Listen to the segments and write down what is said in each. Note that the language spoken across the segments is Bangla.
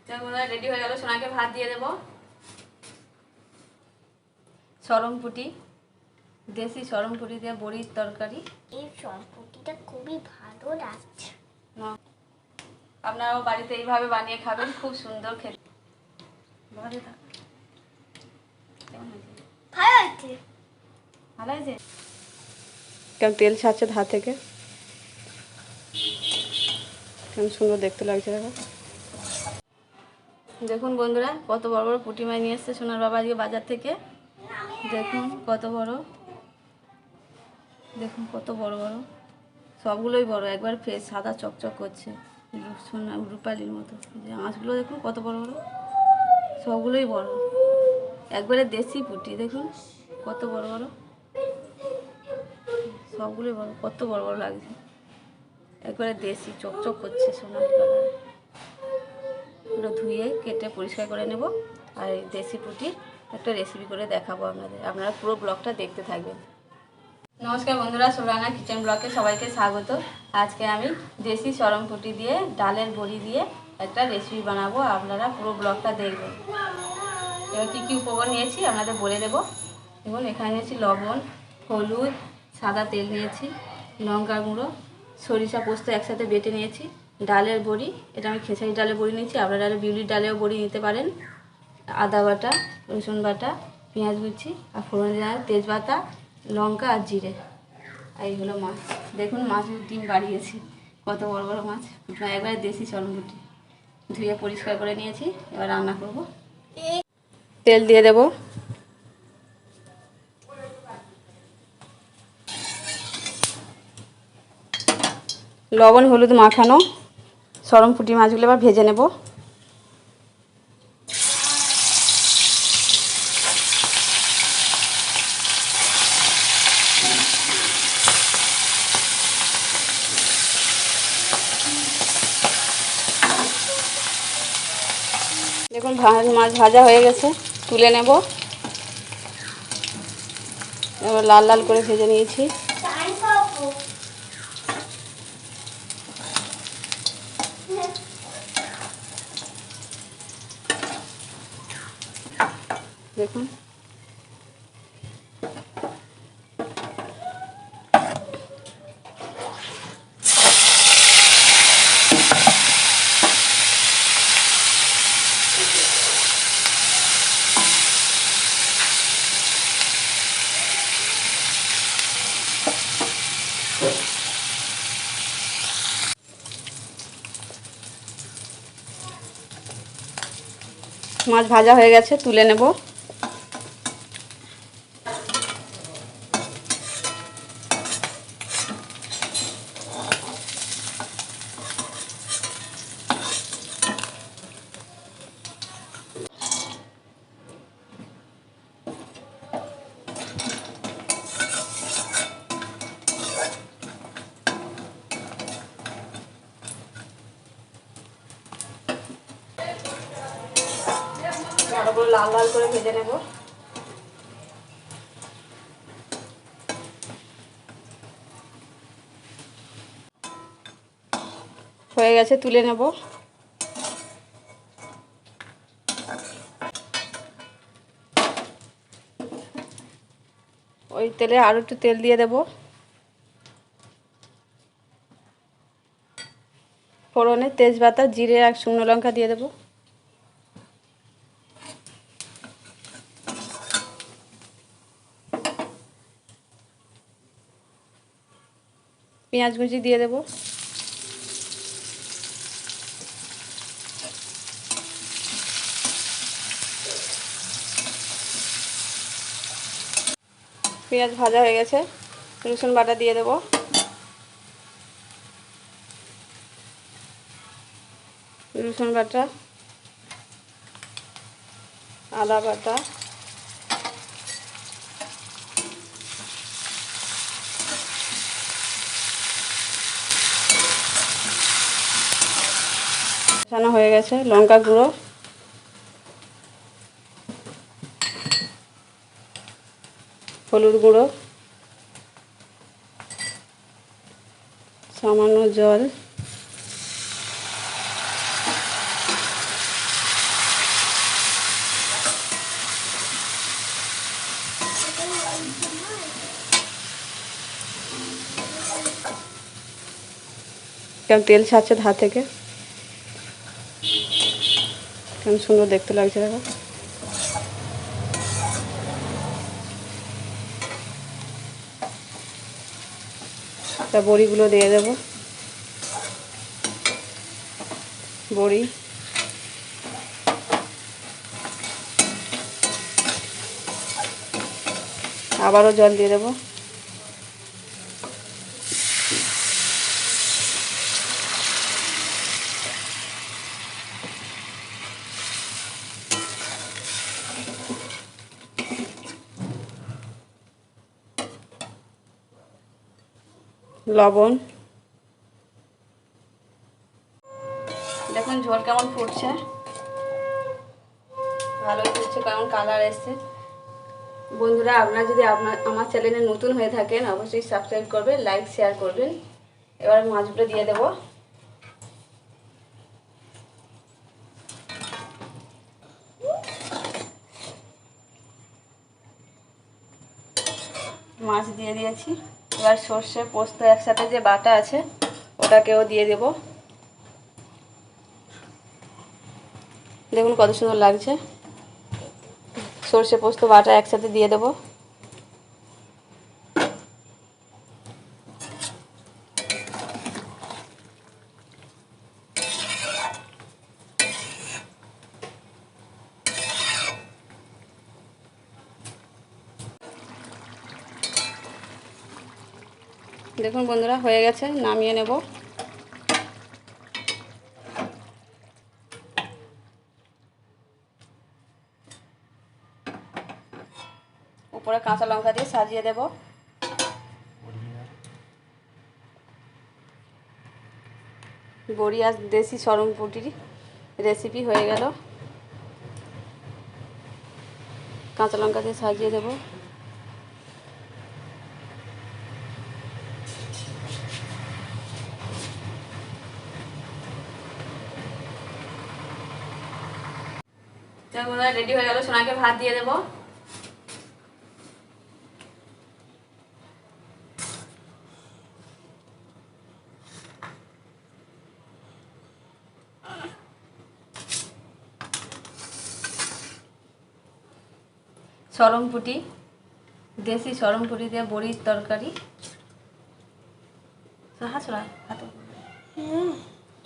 রেডি হয়ে গেল, সোনাকে ভাত দিয়ে দেবো। সরমপুটি, দেশি সরমপুটি দিয়ে বড়ির তরকারি। এই সরপুটিটা খুবই ভালো লাগছে। আপনারাও বাড়িতে এইভাবে বানিয়ে খাবেন, খুব সুন্দর খেতে। ভালো হয়েছে, ভালো হয়েছে। কেমন তেল ছাড়ছে ধার থেকে, কেমন সুন্দর দেখতে লাগছে। দেখো, দেখুন বন্ধুরা, কত বড় বড় পুঁটি মাছ নিয়ে এসছে সোনার বাবা আজকে বাজার থেকে। দেখুন কত বড়, দেখুন কত বড় বড়, সবগুলোই বড়, একবার ফ্রেশ সাদা চকচক করছে, সোনা রূপালির মতো। যে মাছগুলো দেখুন কত বড় বড়, সবগুলোই বড়, একবারে দেশি পুঁটি। দেখুন কত বড় বড়, সবগুলোই বড়, কত বড় বড় লাগছে, একবারে দেশি চকচক করছে সোনার কালার। ওগুলো ধুয়ে কেটে পরিষ্কার করে নেব, আর এই দেশি পুঁটির একটা রেসিপি করে দেখাবো আপনাদের। আপনারা পুরো ব্লগটা দেখতে থাকবেন। নমস্কার বন্ধুরা, সুরানা কিচেন ব্লগে সবাইকে স্বাগত। আজকে আমি দেশি সরমপুটি দিয়ে ডালের বড়ি দিয়ে একটা রেসিপি বানাবো, আপনারা পুরো ব্লগটা দেখবেন। এবার কী কী উপকরণ নিয়েছি আপনাদের বলে দেবো। এবং এখানে নিয়েছি লবণ, হলুদ, সাদা তেল নিয়েছি, লঙ্কা গুঁড়ো, সরিষা পোস্ত একসাথে বেটে নিয়েছি, ডালের বড়ি, এটা আমি খেসারি ডালের বড়ি নিয়েছি, আপনারা বিউলির ডালেও বড়ি নিতে পারেন, আদা বাটা, রসুন বাটা, পেঁয়াজ কুচি, আর ফোড়ন দেওয়া তেজপাতা, লঙ্কা আর জিরে। আর এই হলো মাছ, দেখুন মাছের ডিম বাড়িয়েছি, কত বড় বড় মাছ, একবারে দেশি সরমপুটি, ধুয়ে পরিষ্কার করে নিয়েছি। এবার রান্না করব। তেল দিয়ে দেব, লবণ হলুদ মাখানো সরমপুটি মাছগুলো এবার ভেজে নেব। দেখুন মাছ ভাজা হয়ে গেছে, তুলে নেব। এবার লাল লাল করে ভেজে নিয়েছি। দেখুন মাছ ভাজা হয়ে গেছে, তুলে নেব। ভালো করে লাল লাল করে ভেজে নেব। হয়ে গেছে, তুলে নেব। ওই তেলে আরও একটু তেল দিয়ে দেব, ফোড়নে তেজপাতা, জিরে আর শুকনো লঙ্কা দিয়ে দেব। পেঁয়াজ কুচি দিয়ে দেব। পেঁয়াজ ভাজা হয়ে গেছে, রসুন বাটা দিয়ে দেব। রসুন বাটা, আদা বাটা, কষানো হয়ে গেছে, লঙ্কা গুঁড়ো, হলুদ গুঁড়ো, সামান্য জল, কেমন তেল ছাড়ছে ধার থেকে, কেমন সুন্দর দেখতে লাগছে দেখো। তা বড়িগুলো দিয়ে দেবো, বড়ি আবারও জল দিয়ে দেবো। লবণ, দেখুন ঝোল কেমন ফুটছে, ভালোই ফুটছে, কেমন কালার এসছে। বন্ধুরা আপনারা যদি আমার চ্যানেলে নতুন হয়ে থাকেন অবশ্যই সাবস্ক্রাইব করবেন, লাইক শেয়ার করবেন। এবার মাছগুলো দিয়ে দেব। মাছ দিয়ে দিয়েছি। এবার সর্ষে পোস্ত একসাথে যে বাটা আছে ওটাকেও দিয়ে দেব। দেখুন কত সুন্দর লাগছে। সর্ষে পোস্ত বাটা একসাথে দিয়ে দেব। দেখুন বন্ধুরা হয়ে গেছে, নামিয়ে নেব। উপরে কাঁচা লঙ্কা দিয়ে সাজিয়ে দেব। বড়ি আর দেশি সরপুটির রেসিপি হয়ে গেল। কাঁচা লঙ্কা দিয়ে সাজিয়ে দেব। রেডি হয়ে গেল, সোনাকে ভাত দিয়ে দেবো। সরপুটি, দেশি সরপুটি দিয়ে বড়ির তরকারি।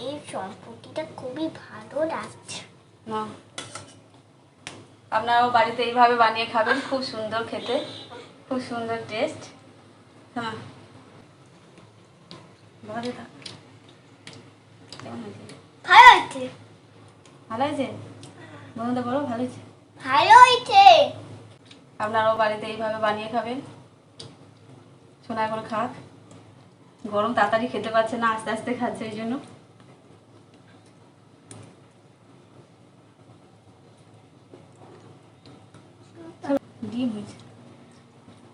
এই চটপটিটা খুবই ভালো লাগছে। না, আপনারাও বাড়িতে এইভাবে বানিয়ে খাবেন, খুব সুন্দর খেতে, খুব সুন্দর টেস্ট। হ্যাঁ ভালো থাক। কেমন হয়েছে? ভালো হয়েছে। ভালো হয়েছে বন্ধুদের বলো, ভালো হয়েছে। ভালো হয়েছে। আপনারাও বাড়িতে এইভাবে বানিয়ে খাবেন। সোনা করে খাক, গরম তাড়াতাড়ি খেতে পারছে না, আস্তে আস্তে খাচ্ছে, এই জন্য। ডিম হয়েছে,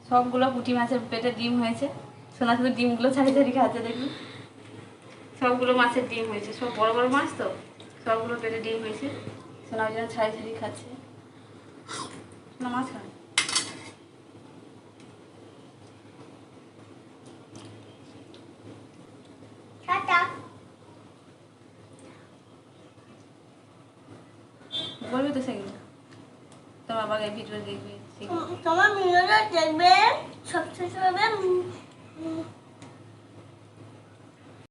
সবগুলো পুঁটি মাছের পেটে ডিম হয়েছে। সোনা শুধু ডিমগুলো ছাড়ি ছাড়ি খাচ্ছে, দেখুন সবগুলো মাছের ডিম হয়েছে, সব বড় বড় মাছ তো, সবগুলো পেটে ডিম হয়েছে। সোনা ওই জন্য ছাড়ি ছাড়ি খাচ্ছে। না মাছ খায়। টাটা। বলবি তো সেগুলো, তোর বাবাকে ভিডিও দেখবি। তোমার ভিডিওটা দেখবে, সাবস্ক্রাইব করবে।